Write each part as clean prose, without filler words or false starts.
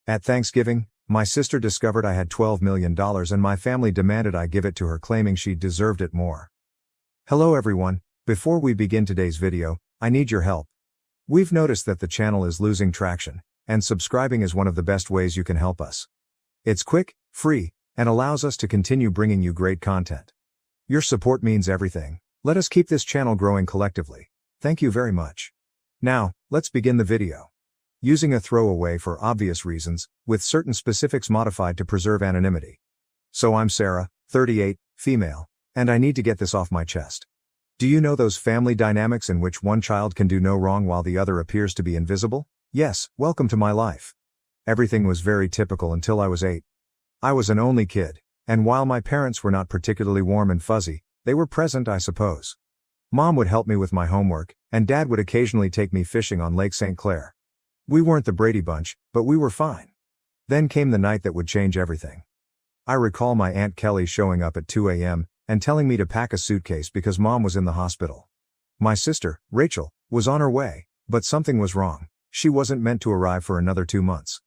At Thanksgiving, my sister discovered I had $12 million and my family demanded I give it to her, claiming she deserved it more. Hello everyone, before we begin today's video, I need your help. We've noticed that the channel is losing traction, and subscribing is one of the best ways you can help us. It's quick, free, and allows us to continue bringing you great content. Your support means everything. Let us keep this channel growing collectively. Thank you very much. Now, let's begin the video. Using a throwaway for obvious reasons, with certain specifics modified to preserve anonymity. So I'm Sarah, 38, female, and I need to get this off my chest. Do you know those family dynamics in which one child can do no wrong while the other appears to be invisible? Yes, welcome to my life. Everything was very typical until I was 8. I was an only kid, and while my parents were not particularly warm and fuzzy, they were present, I suppose. Mom would help me with my homework, and Dad would occasionally take me fishing on Lake St. Clair. We weren't the Brady Bunch, but we were fine. Then came the night that would change everything. I recall my Aunt Kelly showing up at 2 a.m. and telling me to pack a suitcase because Mom was in the hospital. My sister, Rachel, was on her way, but something was wrong. She wasn't meant to arrive for another 2 months.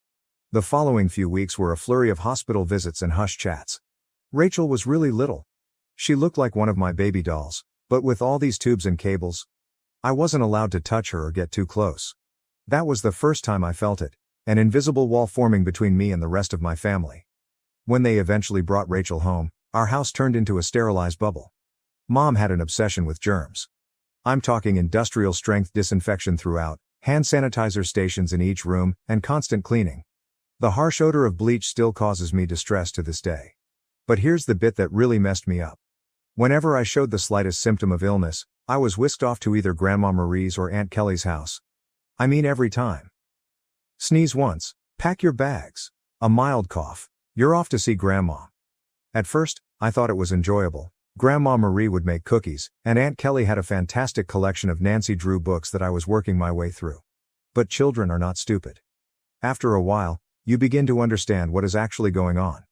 The following few weeks were a flurry of hospital visits and hush chats. Rachel was really little. She looked like one of my baby dolls, but with all these tubes and cables, I wasn't allowed to touch her or get too close. That was the first time I felt it, an invisible wall forming between me and the rest of my family. When they eventually brought Rachel home, our house turned into a sterilized bubble. Mom had an obsession with germs. I'm talking industrial strength disinfection throughout, hand sanitizer stations in each room, and constant cleaning. The harsh odor of bleach still causes me distress to this day. But here's the bit that really messed me up. Whenever I showed the slightest symptom of illness, I was whisked off to either Grandma Marie's or Aunt Kelly's house. I mean every time. Sneeze once, pack your bags. A mild cough, you're off to see Grandma. At first, I thought it was enjoyable. Grandma Marie would make cookies, and Aunt Kelly had a fantastic collection of Nancy Drew books that I was working my way through. But children are not stupid. After a while, you begin to understand what is actually going on.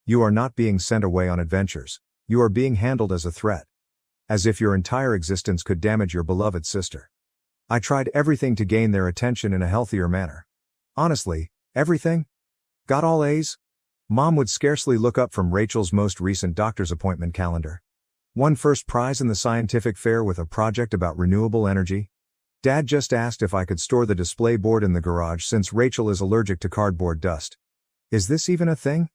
You are not being sent away on adventures, you are being handled as a threat. As if your entire existence could damage your beloved sister. I tried everything to gain their attention in a healthier manner. Honestly, everything? Got all A's? Mom would scarcely look up from Rachel's most recent doctor's appointment calendar. Won first prize in the scientific fair with a project about renewable energy. Dad just asked if I could store the display board in the garage since Rachel is allergic to cardboard dust. Is this even a thing?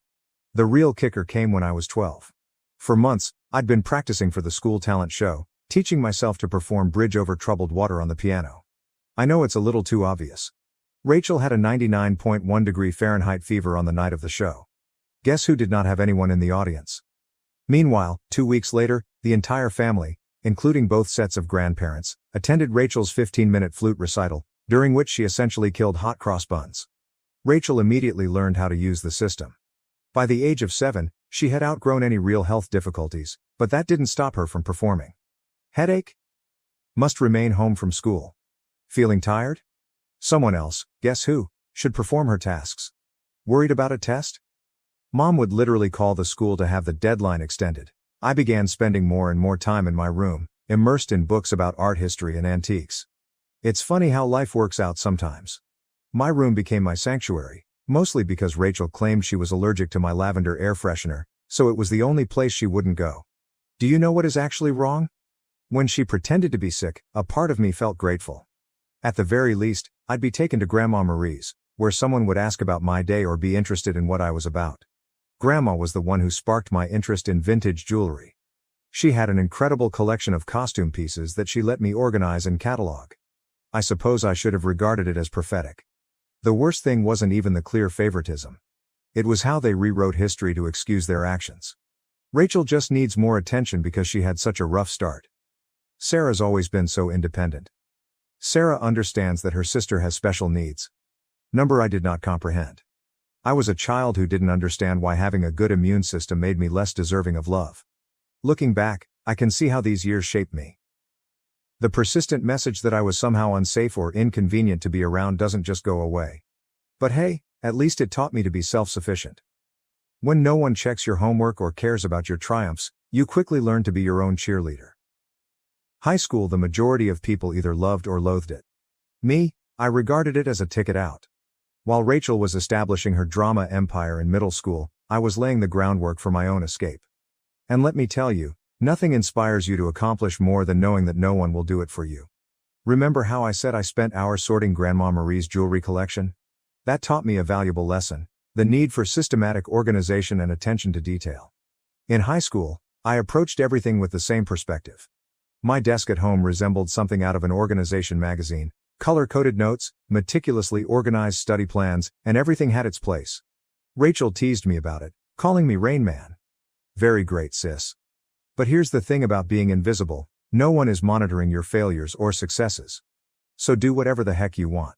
The real kicker came when I was 12. For months, I'd been practicing for the school talent show, teaching myself to perform Bridge Over Troubled Water on the piano. I know it's a little too obvious. Rachel had a 99.1 degree Fahrenheit fever on the night of the show. Guess who did not have anyone in the audience? Meanwhile, 2 weeks later, the entire family, including both sets of grandparents, attended Rachel's 15-minute flute recital, during which she essentially killed hot cross buns. Rachel immediately learned how to use the system. By the age of 7, she had outgrown any real health difficulties, but that didn't stop her from performing. Headache? Must remain home from school. Feeling tired? Someone else, guess who, should perform her tasks. Worried about a test? Mom would literally call the school to have the deadline extended. I began spending more and more time in my room, immersed in books about art history and antiques. It's funny how life works out sometimes. My room became my sanctuary, mostly because Rachel claimed she was allergic to my lavender air freshener, so it was the only place she wouldn't go. Do you know what is actually wrong? When she pretended to be sick, a part of me felt grateful. At the very least, I'd be taken to Grandma Marie's, where someone would ask about my day or be interested in what I was about. Grandma was the one who sparked my interest in vintage jewelry. She had an incredible collection of costume pieces that she let me organize and catalog. I suppose I should have regarded it as prophetic. The worst thing wasn't even the clear favoritism. It was how they rewrote history to excuse their actions. Rachel just needs more attention because she had such a rough start. Sarah's always been so independent. Sarah understands that her sister has special needs. Number I did not comprehend. I was a child who didn't understand why having a good immune system made me less deserving of love. Looking back, I can see how these years shaped me. The persistent message that I was somehow unsafe or inconvenient to be around doesn't just go away. But hey, at least it taught me to be self-sufficient. When no one checks your homework or cares about your triumphs, you quickly learn to be your own cheerleader. High school, the majority of people either loved or loathed it. Me, I regarded it as a ticket out. While Rachel was establishing her drama empire in middle school, I was laying the groundwork for my own escape. And let me tell you, nothing inspires you to accomplish more than knowing that no one will do it for you. Remember how I said I spent hours sorting Grandma Marie's jewelry collection? That taught me a valuable lesson: the need for systematic organization and attention to detail. In high school, I approached everything with the same perspective. My desk at home resembled something out of an organization magazine: color-coded notes, meticulously organized study plans, and everything had its place. Rachel teased me about it, calling me Rain Man. Very great, sis. But here's the thing about being invisible: no one is monitoring your failures or successes. So do whatever the heck you want.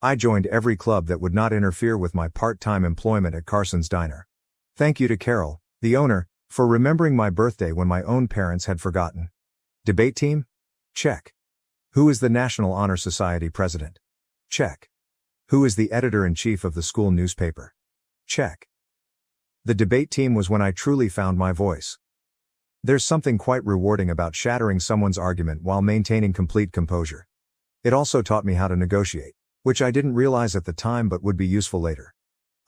I joined every club that would not interfere with my part-time employment at Carson's Diner. Thank you to Carol, the owner, for remembering my birthday when my own parents had forgotten. Debate team? Check. Who is the National Honor Society president? Check. Who is the editor-in-chief of the school newspaper? Check. The debate team was when I truly found my voice. There's something quite rewarding about shattering someone's argument while maintaining complete composure. It also taught me how to negotiate, which I didn't realize at the time but would be useful later.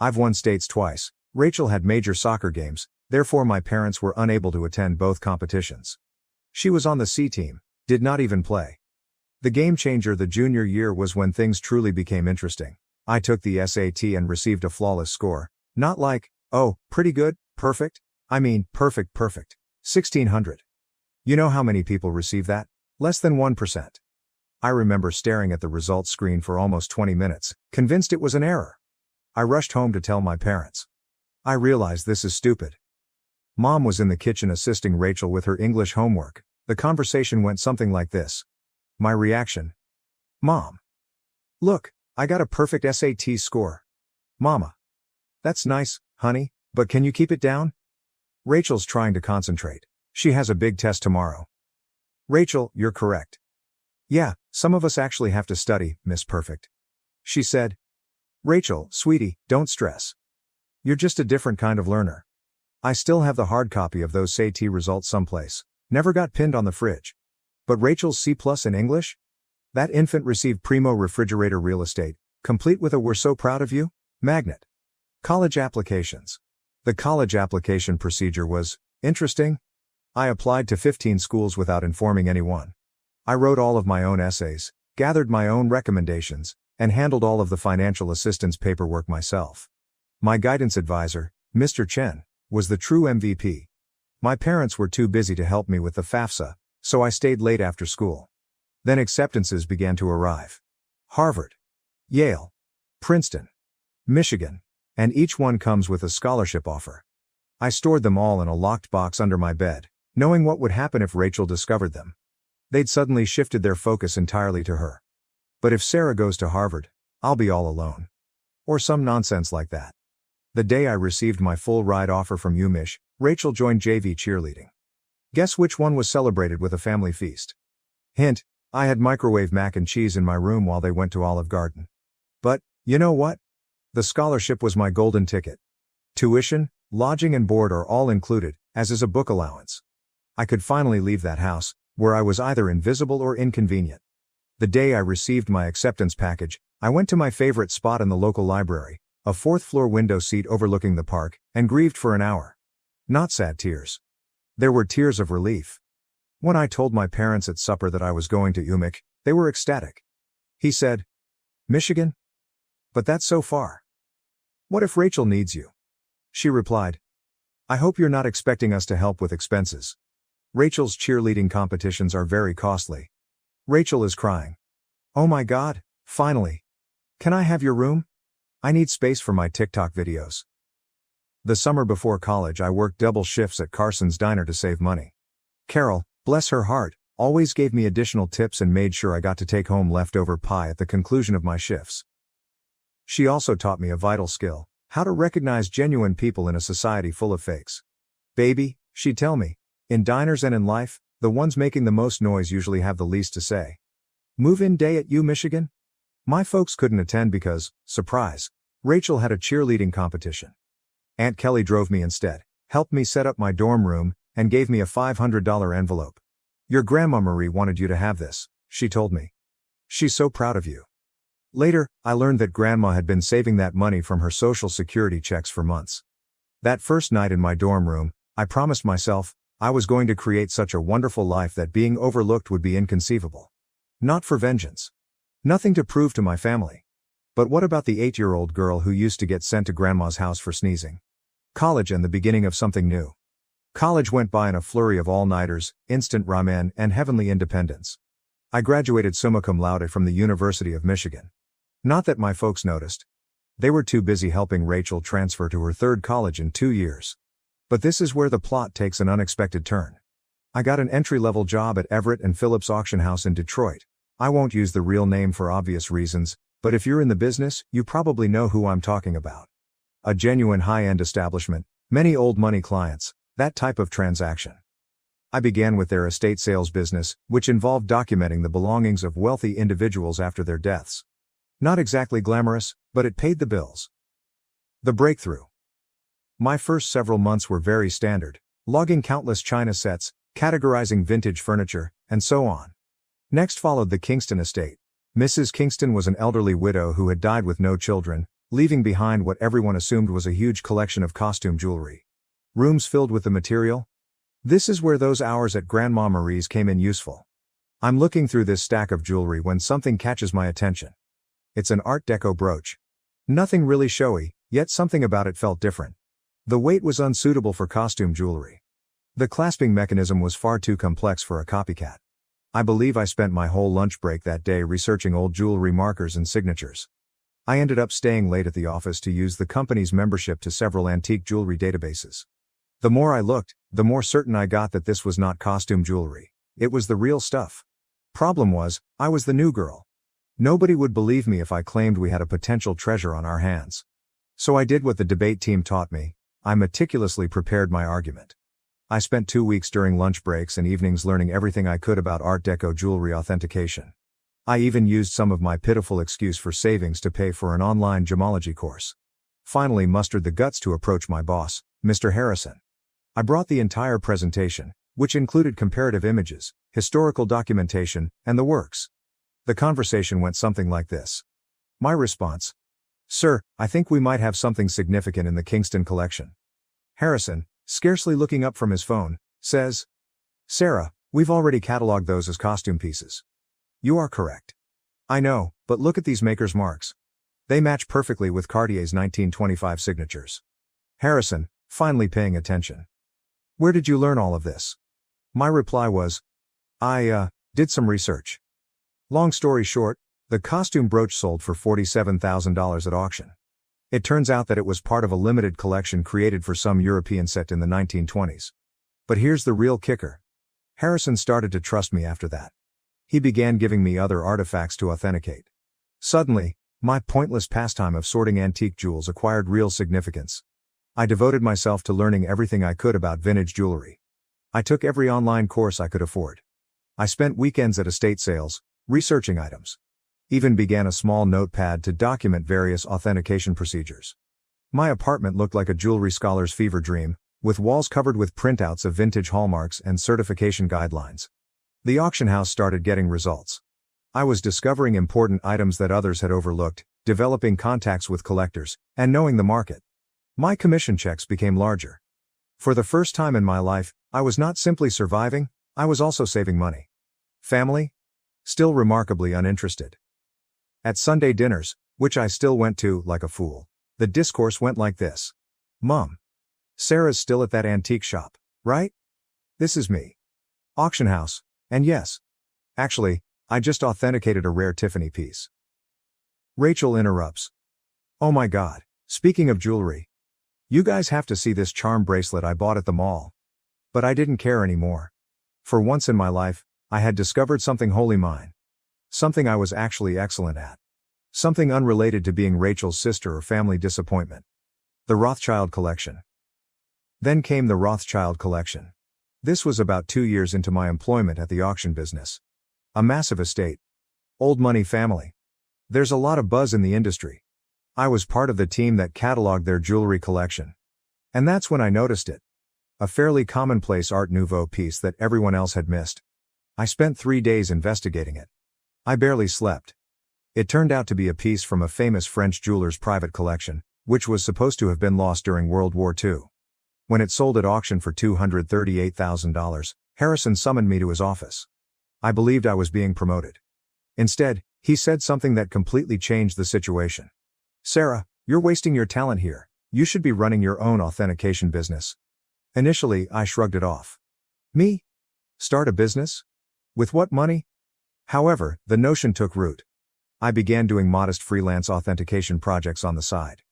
I've won states twice. Rachel had major soccer games, therefore my parents were unable to attend both competitions. She was on the C team, did not even play. The game changer the junior year was when things truly became interesting. I took the SAT and received a flawless score. Not like, oh, pretty good, perfect. I mean, perfect. 1600. You know how many people receive that? Less than 1%. I remember staring at the results screen for almost 20 minutes, convinced it was an error. I rushed home to tell my parents. I realized this is stupid. Mom was in the kitchen assisting Rachel with her English homework. The conversation went something like this. My reaction: Mom. Look, I got a perfect SAT score. Mama. That's nice, honey, but can you keep it down? Rachel's trying to concentrate. She has a big test tomorrow. Rachel, you're correct. Yeah, some of us actually have to study, Miss Perfect. She said. Rachel, sweetie, don't stress. You're just a different kind of learner. I still have the hard copy of those SAT results someplace. Never got pinned on the fridge. But Rachel's C+ in English? That infant received primo refrigerator real estate, complete with a "we're so proud of you" magnet. College applications. The college application procedure was interesting. I applied to 15 schools without informing anyone. I wrote all of my own essays, gathered my own recommendations, and handled all of the financial assistance paperwork myself. My guidance advisor, Mr. Chen, was the true MVP. My parents were too busy to help me with the FAFSA, so I stayed late after school. Then acceptances began to arrive. Harvard, Yale, Princeton, Michigan, and each one comes with a scholarship offer. I stored them all in a locked box under my bed, knowing what would happen if Rachel discovered them. They'd suddenly shifted their focus entirely to her. But if Sarah goes to Harvard, I'll be all alone. Or some nonsense like that. The day I received my full ride offer from UMich, Rachel joined JV cheerleading. Guess which one was celebrated with a family feast? Hint, I had microwave mac and cheese in my room while they went to Olive Garden. But, you know what? The scholarship was my golden ticket. Tuition, lodging and board are all included, as is a book allowance. I could finally leave that house, where I was either invisible or inconvenient. The day I received my acceptance package, I went to my favorite spot in the local library, a fourth-floor window seat overlooking the park, and grieved for an hour. Not sad tears. There were tears of relief. When I told my parents at supper that I was going to UMich, they were ecstatic. He said, Michigan? But that's so far. What if Rachel needs you? She replied, I hope you're not expecting us to help with expenses. Rachel's cheerleading competitions are very costly. Rachel is crying. Oh my God, finally. Can I have your room? I need space for my TikTok videos. The summer before college I worked double shifts at Carson's Diner to save money. Carol, bless her heart, always gave me additional tips and made sure I got to take home leftover pie at the conclusion of my shifts. She also taught me a vital skill: how to recognize genuine people in a society full of fakes. Baby, she'd tell me, in diners and in life, the ones making the most noise usually have the least to say. Move-in day at UMich? My folks couldn't attend because, surprise, Rachel had a cheerleading competition. Aunt Kelly drove me instead, helped me set up my dorm room, and gave me a $500 envelope. Your Grandma Marie wanted you to have this, she told me. She's so proud of you. Later, I learned that Grandma had been saving that money from her Social Security checks for months. That first night in my dorm room, I promised myself, I was going to create such a wonderful life that being overlooked would be inconceivable. Not for vengeance. Nothing to prove to my family. But what about the 8-year-old girl who used to get sent to Grandma's house for sneezing? College and the beginning of something new. College went by in a flurry of all-nighters, instant ramen, and heavenly independence. I graduated summa cum laude from the University of Michigan. Not that my folks noticed. They were too busy helping Rachel transfer to her third college in 2 years. But this is where the plot takes an unexpected turn. I got an entry-level job at Everett and Phillips Auction House in Detroit. I won't use the real name for obvious reasons, but if you're in the business, you probably know who I'm talking about. A genuine high-end establishment, many old money clients, that type of transaction. I began with their estate sales business, which involved documenting the belongings of wealthy individuals after their deaths. Not exactly glamorous, but it paid the bills. The breakthrough. My first several months were very standard, logging countless china sets, categorizing vintage furniture, and so on. Next followed the Kingston estate. Mrs. Kingston was an elderly widow who had died with no children, leaving behind what everyone assumed was a huge collection of costume jewelry. Rooms filled with the material? This is where those hours at Grandma Marie's came in useful. I'm looking through this stack of jewelry when something catches my attention. It's an Art Deco brooch. Nothing really showy, yet something about it felt different. The weight was unsuitable for costume jewelry. The clasping mechanism was far too complex for a copycat. I believe I spent my whole lunch break that day researching old jewelry markers and signatures. I ended up staying late at the office to use the company's membership to several antique jewelry databases. The more I looked, the more certain I got that this was not costume jewelry. It was the real stuff. Problem was, I was the new girl. Nobody would believe me if I claimed we had a potential treasure on our hands. So I did what the debate team taught me. I meticulously prepared my argument. I spent 2 weeks during lunch breaks and evenings learning everything I could about Art Deco jewelry authentication. I even used some of my pitiful excuse for savings to pay for an online gemology course. Finally mustered the guts to approach my boss, Mr. Harrison. I brought the entire presentation, which included comparative images, historical documentation, and the works. The conversation went something like this. My response: "Sir, I think we might have something significant in the Kingston collection." Harrison, scarcely looking up from his phone, says, "Sarah, we've already cataloged those as costume pieces." You are correct. I know, but look at these maker's marks. They match perfectly with Cartier's 1925 signatures. Harrison, finally paying attention. Where did you learn all of this? My reply was, I did some research. Long story short, the costume brooch sold for $47,000 at auction. It turns out that it was part of a limited collection created for some European set in the 1920s. But here's the real kicker. Harrison started to trust me after that. He began giving me other artifacts to authenticate. Suddenly, my pointless pastime of sorting antique jewels acquired real significance. I devoted myself to learning everything I could about vintage jewelry. I took every online course I could afford. I spent weekends at estate sales, researching items. Even began a small notepad to document various authentication procedures. My apartment looked like a jewelry scholar's fever dream, with walls covered with printouts of vintage hallmarks and certification guidelines. The auction house started getting results. I was discovering important items that others had overlooked, developing contacts with collectors, and knowing the market. My commission checks became larger. For the first time in my life, I was not simply surviving, I was also saving money. Family? Still remarkably uninterested. At Sunday dinners, which I still went to like a fool, the discourse went like this. Mom. Sarah's still at that antique shop, right? This is me. Auction house, and yes. Actually, I just authenticated a rare Tiffany piece. Rachel interrupts. Oh my God, speaking of jewelry. You guys have to see this charm bracelet I bought at the mall. But I didn't care anymore. For once in my life, I had discovered something wholly mine. Something I was actually excellent at. Something unrelated to being Rachel's sister or family disappointment. The Rothschild collection. Then came the Rothschild collection. This was about 2 years into my employment at the auction business. A massive estate. Old money family. There's a lot of buzz in the industry. I was part of the team that cataloged their jewelry collection. And that's when I noticed it. A fairly commonplace Art Nouveau piece that everyone else had missed. I spent 3 days investigating it. I barely slept. It turned out to be a piece from a famous French jeweler's private collection, which was supposed to have been lost during World War II. When it sold at auction for $238,000, Harrison summoned me to his office. I believed I was being promoted. Instead, he said something that completely changed the situation. "Sarah, you're wasting your talent here. You should be running your own authentication business." Initially, I shrugged it off. Me? Start a business? With what money? However, the notion took root. I began doing modest freelance authentication projects on the side.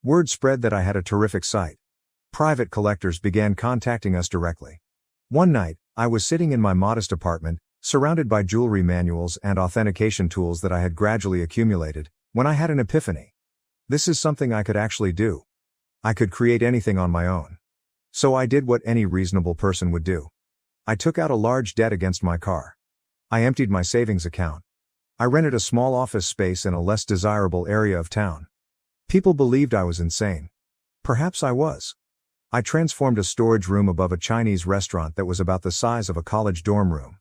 Word spread that I had a terrific site. Private collectors began contacting us directly. One night, I was sitting in my modest apartment, surrounded by jewelry manuals and authentication tools that I had gradually accumulated, when I had an epiphany. This is something I could actually do. I could create anything on my own. So I did what any reasonable person would do. I took out a large debt against my car. I emptied my savings account. I rented a small office space in a less desirable area of town. People believed I was insane. Perhaps I was. I transformed a storage room above a Chinese restaurant that was about the size of a college dorm room.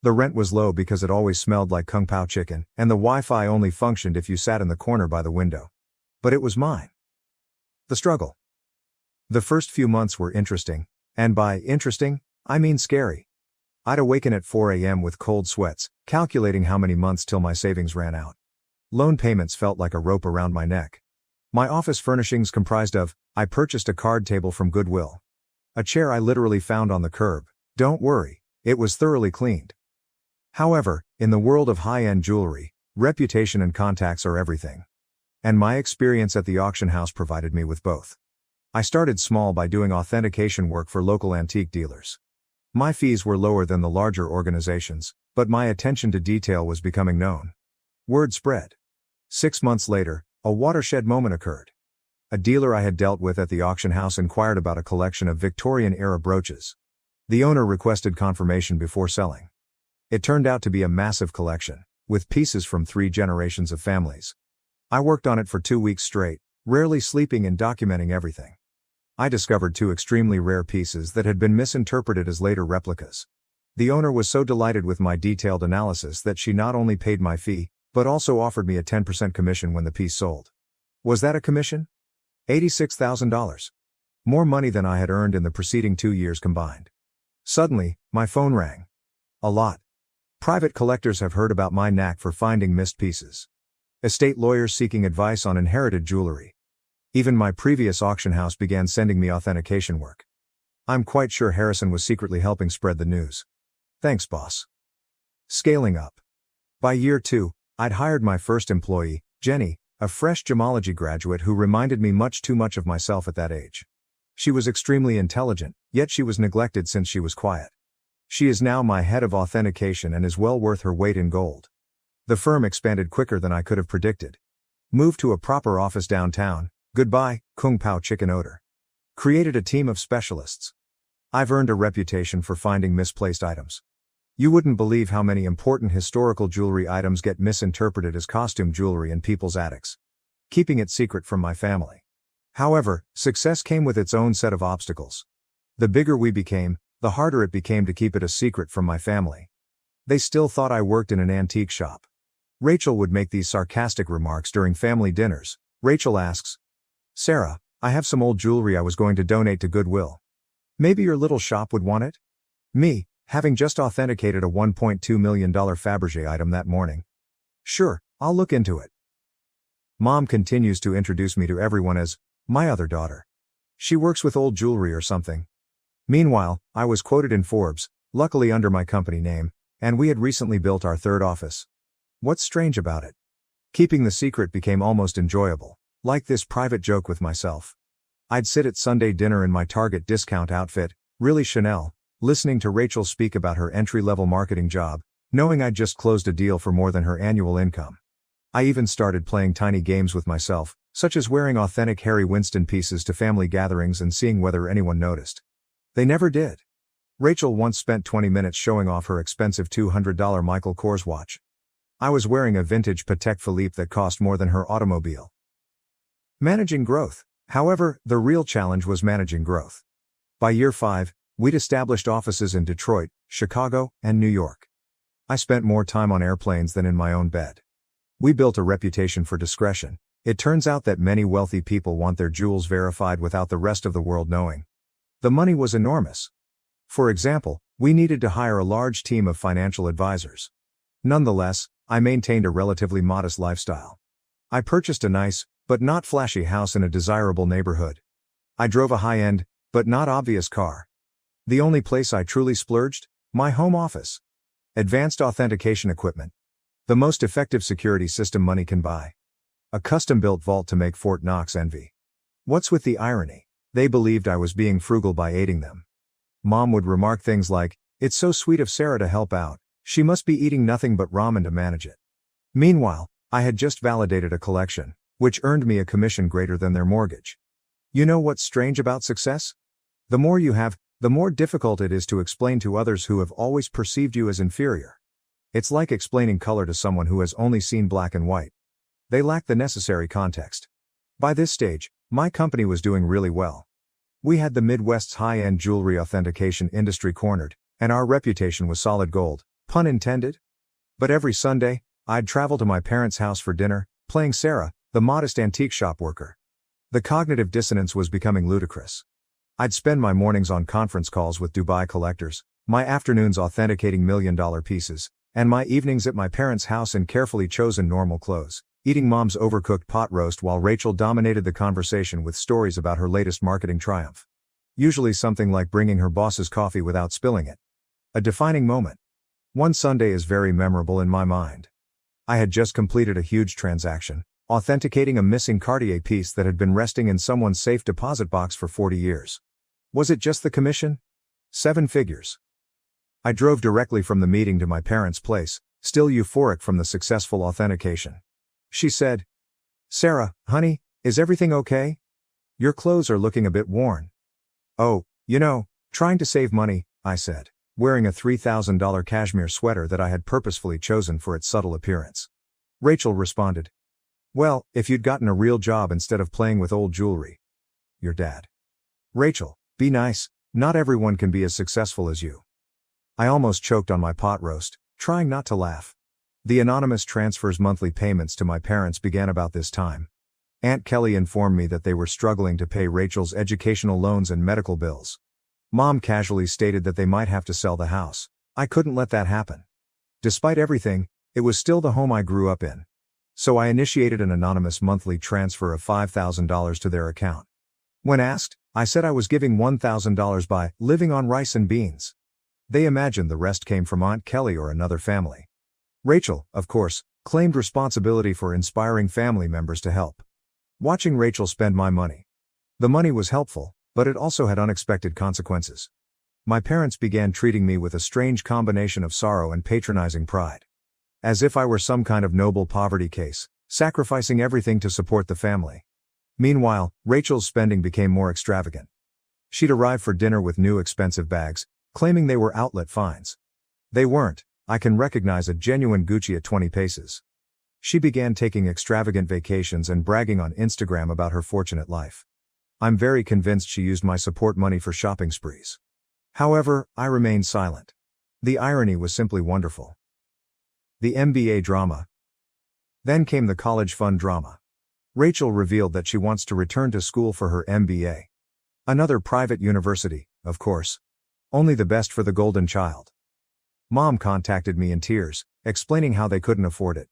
The rent was low because it always smelled like Kung Pao chicken, and the Wi-Fi only functioned if you sat in the corner by the window. But it was mine. The struggle. The first few months were interesting, and by interesting, I mean scary. I'd awaken at 4 a.m. with cold sweats, calculating how many months till my savings ran out. Loan payments felt like a rope around my neck. My office furnishings comprised of, I purchased a card table from Goodwill. A chair I literally found on the curb. Don't worry, it was thoroughly cleaned. However, in the world of high-end jewelry, reputation and contacts are everything. And my experience at the auction house provided me with both. I started small by doing authentication work for local antique dealers. My fees were lower than the larger organizations, but my attention to detail was becoming known. Word spread. 6 months later, a watershed moment occurred. A dealer I had dealt with at the auction house inquired about a collection of Victorian-era brooches. The owner requested confirmation before selling. It turned out to be a massive collection, with pieces from 3 generations of families. I worked on it for 2 weeks straight, rarely sleeping and documenting everything. I discovered 2 extremely rare pieces that had been misinterpreted as later replicas. The owner was so delighted with my detailed analysis that she not only paid my fee, but also offered me a 10% commission when the piece sold. Was that a commission? $86,000. More money than I had earned in the preceding 2 years combined. Suddenly, my phone rang. A lot. Private collectors have heard about my knack for finding missed pieces. Estate lawyers seeking advice on inherited jewelry. Even my previous auction house began sending me authentication work. I'm quite sure Harrison was secretly helping spread the news. Thanks, boss. Scaling up. By year 2, I'd hired my first employee, Jenny, a fresh gemology graduate who reminded me much too much of myself at that age. She was extremely intelligent, yet she was neglected since she was quiet. She is now my head of authentication and is well worth her weight in gold. The firm expanded quicker than I could have predicted. Moved to a proper office downtown. Goodbye, Kung Pao chicken odor. Created a team of specialists. I've earned a reputation for finding misplaced items. You wouldn't believe how many important historical jewelry items get misinterpreted as costume jewelry in people's attics. Keeping it secret from my family. However, success came with its own set of obstacles. The bigger we became, the harder it became to keep it a secret from my family. They still thought I worked in an antique shop. Rachel would make these sarcastic remarks during family dinners. Rachel asks, "Sarah, I have some old jewelry I was going to donate to Goodwill. Maybe your little shop would want it?" Me, having just authenticated a $1.2 million Fabergé item that morning. "Sure, I'll look into it." Mom continues to introduce me to everyone as my other daughter. She works with old jewelry or something. Meanwhile, I was quoted in Forbes, luckily under my company name, and we had recently built our 3rd office. What's strange about it? Keeping the secret became almost enjoyable, like this private joke with myself. I'd sit at Sunday dinner in my Target discount outfit, really Chanel, listening to Rachel speak about her entry-level marketing job, knowing I'd just closed a deal for more than her annual income. I even started playing tiny games with myself, such as wearing authentic Harry Winston pieces to family gatherings and seeing whether anyone noticed. They never did. Rachel once spent 20 minutes showing off her expensive $200 Michael Kors watch. I was wearing a vintage Patek Philippe that cost more than her automobile. Managing growth. However, the real challenge was managing growth. By year 5, we'd established offices in Detroit, Chicago, and New York. I spent more time on airplanes than in my own bed. We built a reputation for discretion. It turns out that many wealthy people want their jewels verified without the rest of the world knowing. The money was enormous. For example, we needed to hire a large team of financial advisors. Nonetheless, I maintained a relatively modest lifestyle. I purchased a nice, but not flashy house in a desirable neighborhood. I drove a high-end, but not obvious car. The only place I truly splurged? My home office. Advanced authentication equipment. The most effective security system money can buy. A custom-built vault to make Fort Knox envy. What's with the irony? They believed I was being frugal by aiding them. Mom would remark things like, "It's so sweet of Sarah to help out, she must be eating nothing but ramen to manage it." Meanwhile, I had just validated a collection, which earned me a commission greater than their mortgage. You know what's strange about success? The more you have, the more difficult it is to explain to others who have always perceived you as inferior. It's like explaining color to someone who has only seen black and white. They lack the necessary context. By this stage, my company was doing really well. We had the Midwest's high-end jewelry authentication industry cornered, and our reputation was solid gold, pun intended. But every Sunday, I'd travel to my parents' house for dinner, playing Sarah, the modest antique shop worker. The cognitive dissonance was becoming ludicrous. I'd spend my mornings on conference calls with Dubai collectors, my afternoons authenticating million-dollar pieces, and my evenings at my parents' house in carefully chosen normal clothes, eating Mom's overcooked pot roast while Rachel dominated the conversation with stories about her latest marketing triumph. Usually something like bringing her boss's coffee without spilling it. A defining moment. One Sunday is very memorable in my mind. I had just completed a huge transaction, authenticating a missing Cartier piece that had been resting in someone's safe deposit box for 40 years. Was it just the commission? 7 figures. I drove directly from the meeting to my parents' place, still euphoric from the successful authentication. She said, "Sarah, honey, is everything okay? Your clothes are looking a bit worn." "Oh, trying to save money," I said, wearing a $3,000 cashmere sweater that I had purposefully chosen for its subtle appearance. Rachel responded, "Well, if you'd gotten a real job instead of playing with old jewelry." Your dad. Rachel, be nice, not everyone can be as successful as you. I almost choked on my pot roast, trying not to laugh. The anonymous transfers monthly payments to my parents began about this time. Aunt Kelly informed me that they were struggling to pay Rachel's educational loans and medical bills. Mom casually stated that they might have to sell the house. I couldn't let that happen. Despite everything, it was still the home I grew up in. So I initiated an anonymous monthly transfer of $5,000 to their account. When asked, I said I was giving $1,000 by living on rice and beans. They imagined the rest came from Aunt Kelly or another family. Rachel, of course, claimed responsibility for inspiring family members to help. Watching Rachel spend my money. The money was helpful, but it also had unexpected consequences. My parents began treating me with a strange combination of sorrow and patronizing pride. As if I were some kind of noble poverty case, sacrificing everything to support the family. Meanwhile, Rachel's spending became more extravagant. She'd arrive for dinner with new expensive bags, claiming they were outlet finds. They weren't. I can recognize a genuine Gucci at 20 paces. She began taking extravagant vacations and bragging on Instagram about her fortunate life. I'm very convinced she used my support money for shopping sprees. However, I remained silent. The irony was simply wonderful. The MBA drama. Then came the college fund drama. Rachel revealed that she wants to return to school for her MBA. Another private university, of course. Only the best for the golden child. Mom contacted me in tears, explaining how they couldn't afford it.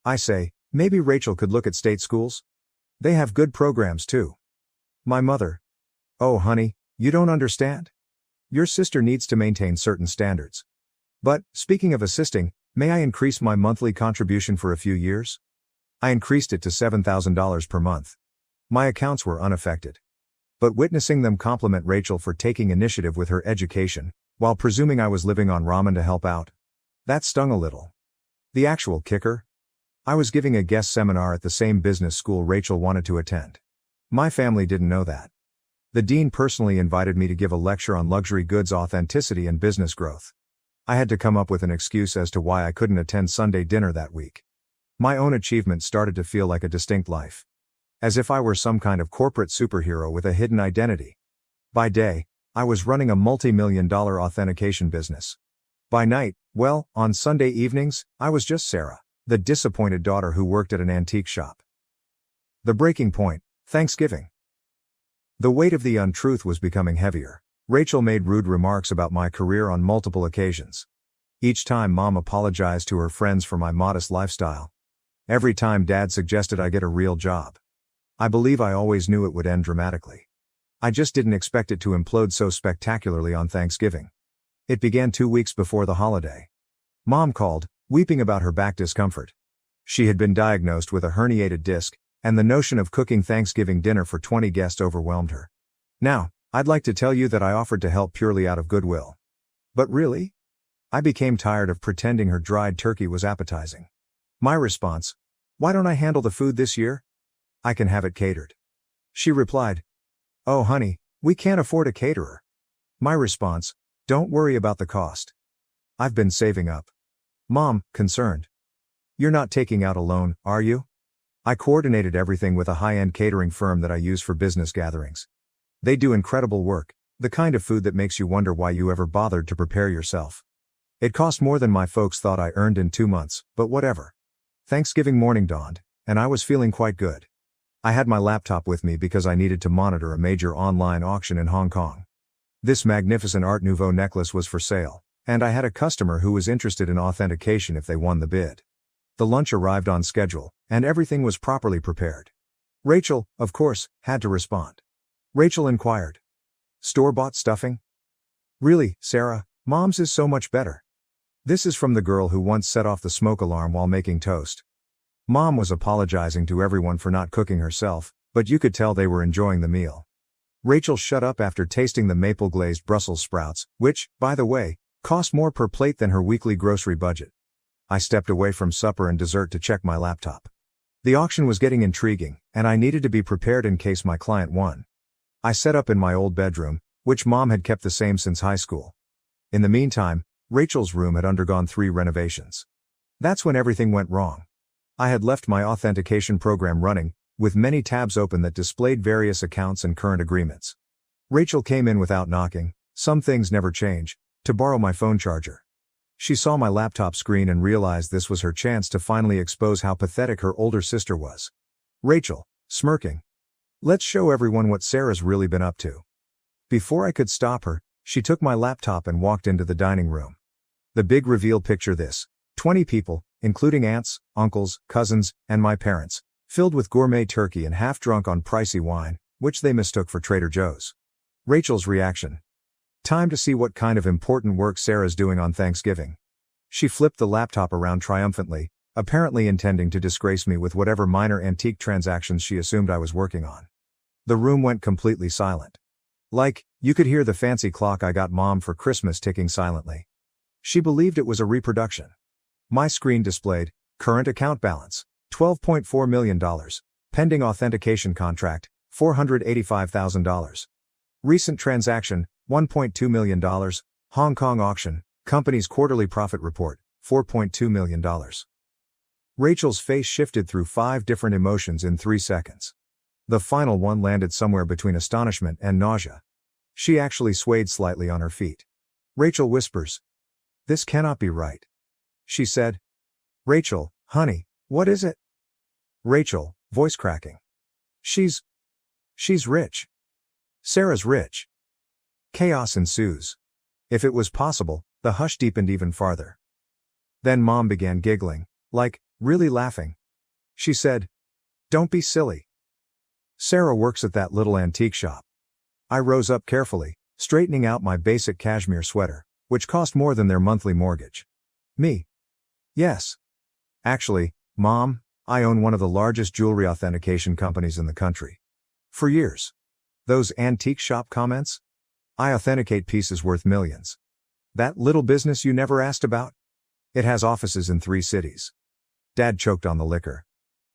I say, maybe Rachel could look at state schools? They have good programs too. My mother. Oh honey, you don't understand? Your sister needs to maintain certain standards. But, speaking of assisting, may I increase my monthly contribution for a few years? I increased it to $7,000 per month. My accounts were unaffected. But witnessing them compliment Rachel for taking initiative with her education, while presuming I was living on ramen to help out, that stung a little. The actual kicker? I was giving a guest seminar at the same business school Rachel wanted to attend. My family didn't know that. The dean personally invited me to give a lecture on luxury goods authenticity and business growth. I had to come up with an excuse as to why I couldn't attend Sunday dinner that week. My own achievement started to feel like a distinct life. As if I were some kind of corporate superhero with a hidden identity. By day, I was running a multi-million-dollar authentication business. By night, well, on Sunday evenings, I was just Sarah, The disappointed daughter who worked at an antique shop. The breaking point, Thanksgiving. The weight of the untruth was becoming heavier. Rachel made rude remarks about my career on multiple occasions. Each time Mom apologized to her friends for my modest lifestyle. Every time Dad suggested I get a real job. I believe I always knew it would end dramatically. I just didn't expect it to implode so spectacularly on Thanksgiving. It began 2 weeks before the holiday. Mom called, weeping about her back discomfort. She had been diagnosed with a herniated disc, and the notion of cooking Thanksgiving dinner for 20 guests overwhelmed her. Now, I'd like to tell you that I offered to help purely out of goodwill. But really? I became tired of pretending her dried turkey was appetizing. My response: why don't I handle the food this year? I can have it catered. She replied, oh honey, we can't afford a caterer. My response: don't worry about the cost. I've been saving up. Mom, concerned. You're not taking out a loan, are you? I coordinated everything with a high-end catering firm that I use for business gatherings. They do incredible work, the kind of food that makes you wonder why you ever bothered to prepare yourself. It cost more than my folks thought I earned in 2 months, but whatever. Thanksgiving morning dawned, and I was feeling quite good. I had my laptop with me because I needed to monitor a major online auction in Hong Kong. This magnificent Art Nouveau necklace was for sale, and I had a customer who was interested in authentication if they won the bid. The lunch arrived on schedule, and everything was properly prepared. Rachel, of course, had to respond. Rachel inquired. Store-bought stuffing? Really, Sarah, Mom's is so much better. This is from the girl who once set off the smoke alarm while making toast. Mom was apologizing to everyone for not cooking herself, but you could tell they were enjoying the meal. Rachel shut up after tasting the maple-glazed Brussels sprouts, which, by the way, cost more per plate than her weekly grocery budget. I stepped away from supper and dessert to check my laptop. The auction was getting intriguing, and I needed to be prepared in case my client won. I set up in my old bedroom, which Mom had kept the same since high school. In the meantime, Rachel's room had undergone 3 renovations. That's when everything went wrong. I had left my authentication program running, with many tabs open that displayed various accounts and current agreements. Rachel came in without knocking, some things never change, to borrow my phone charger. She saw my laptop screen and realized this was her chance to finally expose how pathetic her older sister was. Rachel, smirking. Let's show everyone what Sarah's really been up to. Before I could stop her, she took my laptop and walked into the dining room. The big reveal: picture this: 20 people, including aunts, uncles, cousins, and my parents, filled with gourmet turkey and half drunk on pricey wine, which they mistook for Trader Joe's. Rachel's reaction. Time to see what kind of important work Sarah's doing on Thanksgiving. She flipped the laptop around triumphantly, apparently intending to disgrace me with whatever minor antique transactions she assumed I was working on. The room went completely silent. Like, you could hear the fancy clock I got Mom for Christmas ticking silently. She believed it was a reproduction. My screen displayed, current account balance, $12.4 million, pending authentication contract, $485,000. Recent transaction, $1.2 million, Hong Kong auction, company's quarterly profit report, $4.2 million. Rachel's face shifted through 5 different emotions in 3 seconds. The final one landed somewhere between astonishment and nausea. She actually swayed slightly on her feet. Rachel whispers, "This cannot be right," she said. Rachel, honey, what is it? Rachel, voice cracking. She's rich. Sarah's rich. Chaos ensues. If it was possible, the hush deepened even farther. Then Mom began giggling, like, really laughing. She said, "Don't be silly. Sarah works at that little antique shop." I rose up carefully, straightening out my basic cashmere sweater, which cost more than their monthly mortgage. Me? Yes. Actually, Mom, I own one of the largest jewelry authentication companies in the country. For years. Those antique shop comments? I authenticate pieces worth millions. That little business you never asked about? It has offices in 3 cities. Dad choked on the liquor.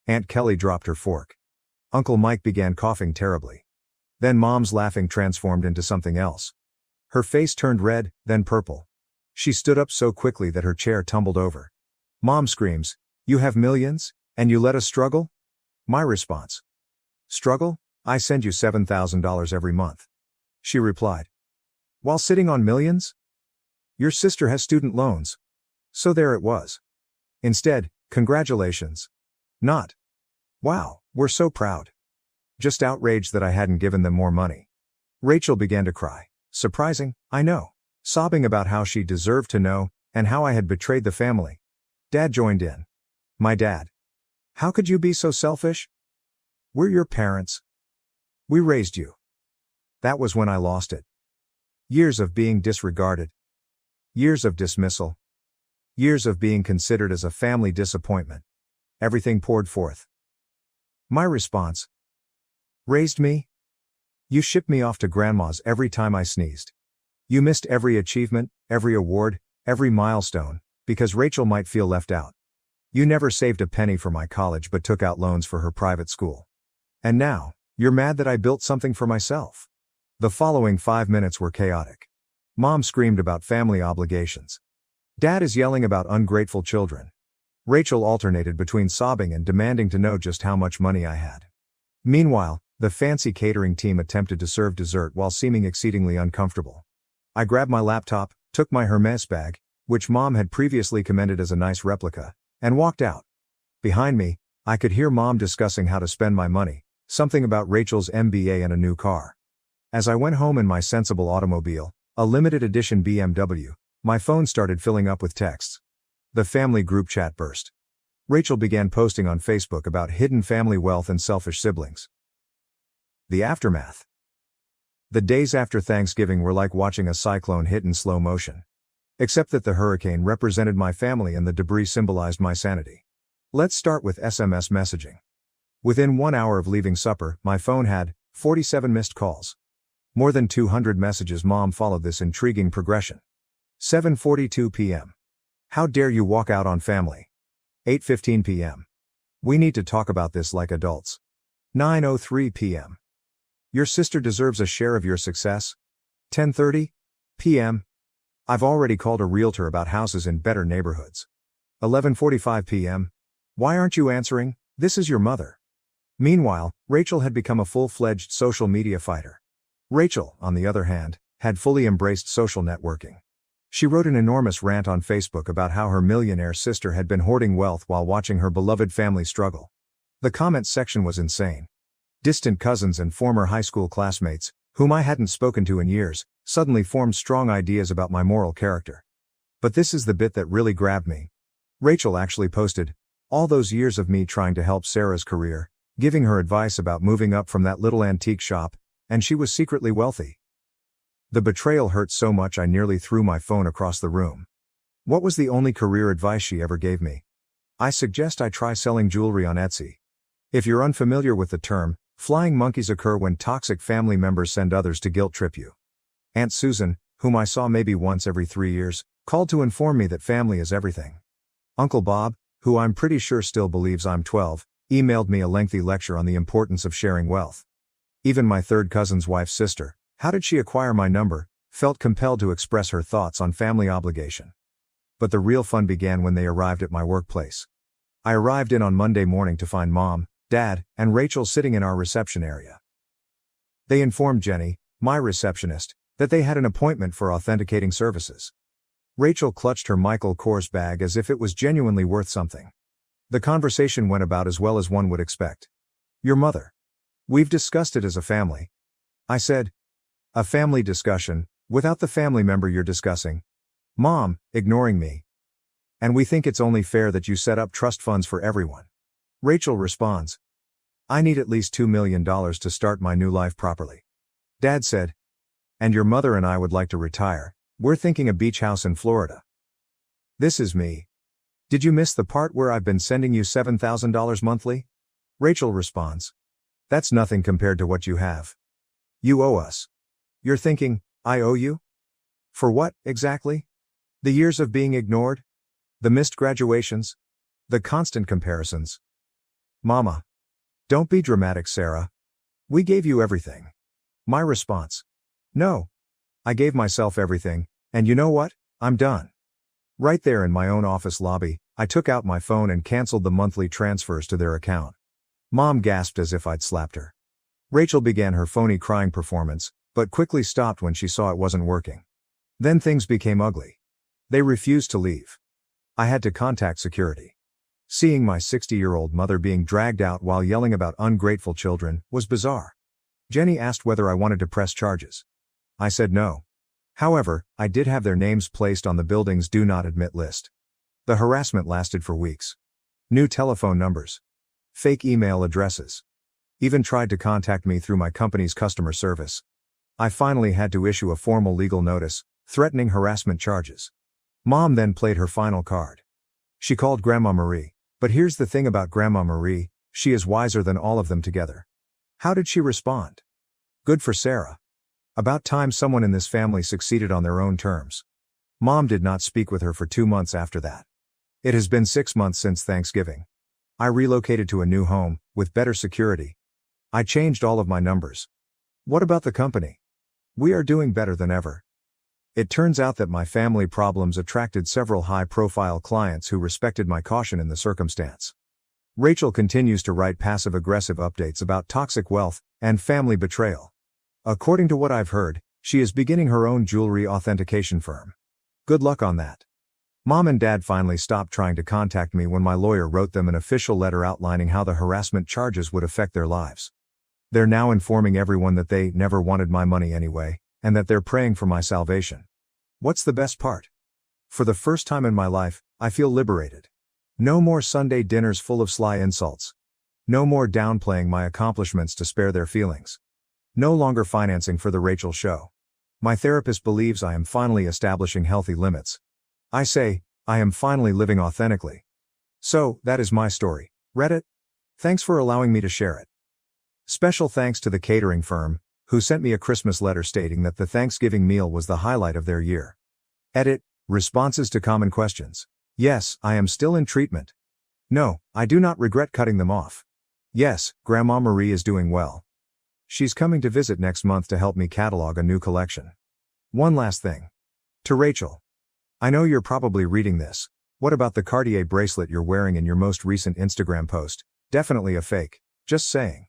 Aunt Kelly dropped her fork. Uncle Mike began coughing terribly. Then Mom's laughing transformed into something else. Her face turned red, then purple. She stood up so quickly that her chair tumbled over. Mom screams, "You have millions, and you let us struggle?" My response. "Struggle? I send you $7,000 every month." She replied. "While sitting on millions? Your sister has student loans." So there it was. Instead, Congratulations. Not. Wow, we're so proud. Just outraged that I hadn't given them more money. Rachel began to cry. Surprising, I know. Sobbing about how she deserved to know, and how I had betrayed the family. Dad joined in. My dad. How could you be so selfish? We're your parents. We raised you. That was when I lost it. Years of being disregarded. Years of dismissal. Years of being considered as a family disappointment. Everything poured forth. My response. Raised me? You shipped me off to grandma's every time I sneezed. You missed every achievement, every award, every milestone, because Rachel might feel left out. You never saved a penny for my college but took out loans for her private school. And now, you're mad that I built something for myself. The following 5 minutes were chaotic. Mom screamed about family obligations. Dad is yelling about ungrateful children. Rachel alternated between sobbing and demanding to know just how much money I had. Meanwhile, the fancy catering team attempted to serve dessert while seeming exceedingly uncomfortable. I grabbed my laptop, took my Hermes bag, which Mom had previously commended as a nice replica, and walked out. Behind me, I could hear Mom discussing how to spend my money, something about Rachel's MBA and a new car. As I went home in my sensible automobile, a limited edition BMW, my phone started filling up with texts. The family group chat burst. Rachel began posting on Facebook about hidden family wealth and selfish siblings. The aftermath. The days after Thanksgiving were like watching a cyclone hit in slow motion. Except that the hurricane represented my family and the debris symbolized my sanity. Let's start with SMS messaging. Within 1 hour of leaving supper, my phone had 47 missed calls. More than 200 messages. Mom followed this intriguing progression. 7:42 p.m. How dare you walk out on family? 8:15 p.m. We need to talk about this like adults. 9:03 p.m. Your sister deserves a share of your success. 10:30 p.m. I've already called a realtor about houses in better neighborhoods. 11:45 p.m. Why aren't you answering? This is your mother. Meanwhile, Rachel had become a full-fledged social media fighter. Rachel, on the other hand, had fully embraced social networking. She wrote an enormous rant on Facebook about how her millionaire sister had been hoarding wealth while watching her beloved family struggle. The comments section was insane. Distant cousins and former high school classmates, whom I hadn't spoken to in years, suddenly formed strong ideas about my moral character. But this is the bit that really grabbed me. Rachel actually posted, all those years of me trying to help Sarah's career, giving her advice about moving up from that little antique shop, and she was secretly wealthy. The betrayal hurt so much I nearly threw my phone across the room. What was the only career advice she ever gave me? I suggest I try selling jewelry on Etsy. If you're unfamiliar with the term, flying monkeys occur when toxic family members send others to guilt trip you. Aunt Susan, whom I saw maybe once every 3 years, called to inform me that family is everything. Uncle Bob, who I'm pretty sure still believes I'm 12, emailed me a lengthy lecture on the importance of sharing wealth. Even my third cousin's wife's sister, how did she acquire my number, felt compelled to express her thoughts on family obligation. But the real fun began when they arrived at my workplace. I arrived in on Monday morning to find Mom, Dad, and Rachel sitting in our reception area. They informed Jenny, my receptionist, that they had an appointment for authenticating services. Rachel clutched her Michael Kors bag as if it was genuinely worth something. The conversation went about as well as one would expect. Your mother. We've discussed it as a family. I said. A family discussion, without the family member you're discussing. Mom, ignoring me. And we think it's only fair that you set up trust funds for everyone. Rachel responds. I need at least $2 million to start my new life properly. Dad said. And your mother and I would like to retire. We're thinking a beach house in Florida. This is me. Did you miss the part where I've been sending you $7,000 monthly? Rachel responds. That's nothing compared to what you have. You owe us. You're thinking, I owe you? For what, exactly? The years of being ignored? The missed graduations? The constant comparisons? Mama. Don't be dramatic, Sarah. We gave you everything. My response. No. I gave myself everything, and you know what? I'm done. Right there in my own office lobby, I took out my phone and canceled the monthly transfers to their account. Mom gasped as if I'd slapped her. Rachel began her phony crying performance, but quickly stopped when she saw it wasn't working. Then things became ugly. They refused to leave. I had to contact security. Seeing my 60-year-old mother being dragged out while yelling about ungrateful children was bizarre. Jenny asked whether I wanted to press charges. I said no. However, I did have their names placed on the building's do not admit list. The harassment lasted for weeks. New telephone numbers. Fake email addresses. Even tried to contact me through my company's customer service. I finally had to issue a formal legal notice, threatening harassment charges. Mom then played her final card. She called Grandma Marie, but here's the thing about Grandma Marie, she is wiser than all of them together. How did she respond? Good for Sarah. About time someone in this family succeeded on their own terms. Mom did not speak with her for 2 months after that. It has been 6 months since Thanksgiving. I relocated to a new home, with better security. I changed all of my numbers. What about the company? We are doing better than ever. It turns out that my family problems attracted several high-profile clients who respected my caution in the circumstance. Rachel continues to write passive-aggressive updates about toxic wealth and family betrayal. According to what I've heard, she is beginning her own jewelry authentication firm. Good luck on that. Mom and Dad finally stopped trying to contact me when my lawyer wrote them an official letter outlining how the harassment charges would affect their lives. They're now informing everyone that they never wanted my money anyway, and that they're praying for my salvation. What's the best part? For the first time in my life, I feel liberated. No more Sunday dinners full of sly insults. No more downplaying my accomplishments to spare their feelings. No longer financing for the Rachel show. My therapist believes I am finally establishing healthy limits. I say, I am finally living authentically. So, that is my story. Reddit? Thanks for allowing me to share it. Special thanks to the catering firm, who sent me a Christmas letter stating that the Thanksgiving meal was the highlight of their year. Edit, responses to common questions. Yes, I am still in treatment. No, I do not regret cutting them off. Yes, Grandma Marie is doing well. She's coming to visit next month to help me catalog a new collection. One last thing. To Rachel. I know you're probably reading this. What about the Cartier bracelet you're wearing in your most recent Instagram post? Definitely a fake. Just saying.